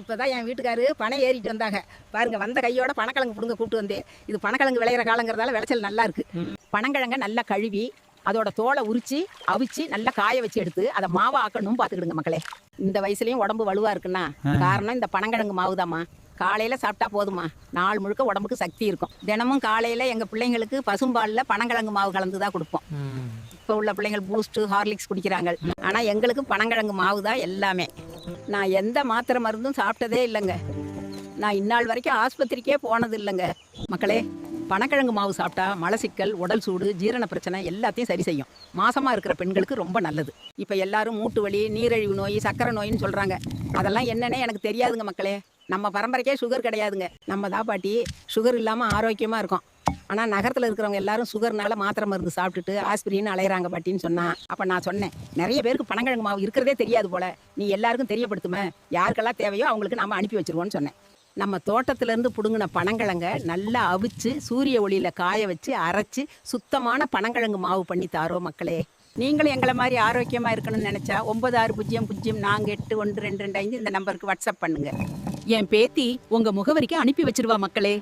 இப்போதான் என் வீட்டுக்காரு பனை ஏறிட்டு வந்தாங்க பாருங்க. வந்த கையோட பனக்கிழங்கு பிடுங்க கூப்பிட்டு வந்தேன். இது பனக்கிழங்கு விளையிற காலங்கிறதால விளைச்சல் நல்லா இருக்கு. பனங்கிழங்க நல்லா கழுவி அதோட தோலை உரிச்சு அவிச்சு நல்லா காய வச்சு எடுத்து அதை மாவை ஆக்கணும் பார்த்துக்கிடுங்க மக்களே. இந்த வயசுலயும் உடம்பு வலுவா இருக்குன்னா காரணம் இந்த பனங்கிழங்கு மாவுதாம்மா. காலையில சாப்பிட்டா போதுமா, நாள் முழுக்க உடம்புக்கு சக்தி இருக்கும். தினமும் காலையில எங்க பிள்ளைங்களுக்கு பசும்பாலில் பனங்கிழங்கு மாவு கலந்து தான் கொடுப்போம். இப்போ உள்ள பிள்ளைங்கள் பூஸ்ட் ஹார்லிக்ஸ் குடிக்கிறாங்க. ஆனால் எங்களுக்கு பனங்கிழங்கு மாவு தான் எல்லாமே. நான் எந்த மாத்திரை மருந்தும் சாப்பிட்டதே இல்லைங்க. நான் இந்நாள் வரைக்கும் ஆஸ்பத்திரிக்கே போனது இல்லைங்க மக்களே. பனக்கிழங்கு மாவு சாப்பிட்டா மலச்சிக்கல், உடல் சூடு, ஜீரண பிரச்சனை எல்லாத்தையும் சரி செய்யும். மாசமாக இருக்கிற பெண்களுக்கு ரொம்ப நல்லது. இப்போ எல்லாரும் மூட்டு வலி, நீரிழிவு நோய், சர்க்கரை நோயின்னு சொல்கிறாங்க. அதெல்லாம் என்னன்னே எனக்கு தெரியாதுங்க மக்களே. நம்ம பரம்பரைக்கே சுகர் கிடையாதுங்க. நம்ம தாப்பாட்டி சுகர் இல்லாமல் ஆரோக்கியமாக இருக்கும். ஆனால் நகரத்தில் இருக்கிறவங்க எல்லாரும் சுகர்னால மாத்திரை மருந்து சாப்பிட்டுட்டு ஆஸ்பிரின்னு அலையிறாங்க பாட்டின்னு சொன்னா. அப்போ நான் சொன்னேன், நிறைய பேருக்கு பனங்கிழங்கு மாவு இருக்கிறதே தெரியாது போல, நீ எல்லாருக்கும் தெரியப்படுத்துமே, யாருக்கெல்லாம் தேவையோ அவங்களுக்கு நம்ம அனுப்பி வச்சிருவோன்னு சொன்னேன். நம்ம தோட்டத்திலேருந்து பிடுங்கின பனங்கிழங்க நல்லா அவிச்சு சூரிய ஒளியில் காய வச்சு அரைச்சி சுத்தமான பனங்கிழங்கு மாவு பண்ணி தாரோம் மக்களே. நீங்களும் எங்களை மாதிரி ஆரோக்கியமாக இருக்கணும்னு நினச்சா 9600481225 இந்த நம்பருக்கு வாட்ஸ்அப் பண்ணுங்க. என் பேத்தி உங்க முகவரிக்கு அனுப்பி வச்சிருவா மக்களே.